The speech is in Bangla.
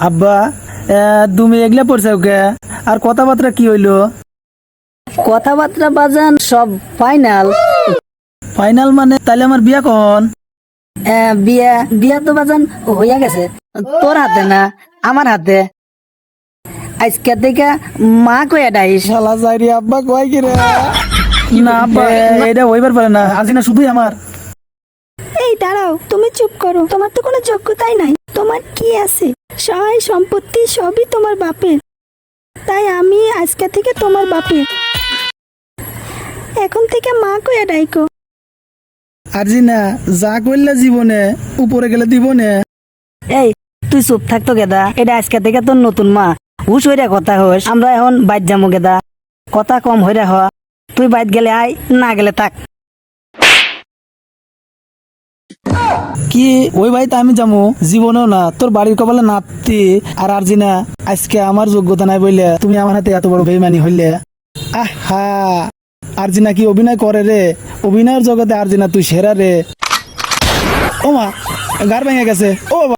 আব্বা তুমি এগুলা পড়ছো কে? আর কথাবার্তা কি হইলো? কথাবার্তা বাজান সব ফাইনাল। ফাইনাল মানে তাইলে আমার বিয়া কখন? বিয়া বিয়া তো বাজান হইয়া গেছে, তোর হাতে না আমার হাতে। আজকে থেকে মা কইয়া ডাইস। শালা যাইরি আব্বা কয় কি রে? না আব্বা এটা হইবার পারে না, আজিনা শুধুই আমার। এই দাঁড়াও, তুমি চুপ করো। তোমার তো কোনো যোগ্যতাই নাই। তোমার কি আছে? সহায় সম্পত্তি সবই তোমার বাপের। তাই আমি আজকে থেকে তোমার বাপের। এখন থেকে মা কইয়া ডাইকো। আজিনা যা কইলা জীবনে উপরে গেলে দিব না। এই তুই চুপ থাকতো গেদা, এটা আজকে থেকে তোর নতুন মা। হুশ হইরা কথা হোস, আমরা এখন বাইর যাবো গেদা। কথা কম হইরা হ, তুই বাইর গেলে আয়, না গেলে থাক। কি ওই ভাই? তা আমি যাবো জীবনেও না, তোর বাড়ির কপালে নাতি। আর আরজিনা আজকে আমার যোগ্যতা নাই বইলে তুমি আমার হাতে এত বড় বেইমানি হইলে। আহা, আরজিনা কি অভিনয় করে রে! অভিনয়ের জগতে আরজিনা তুই সেরা রে। ও মা, গার ভেঙে গেছে ও বাবা।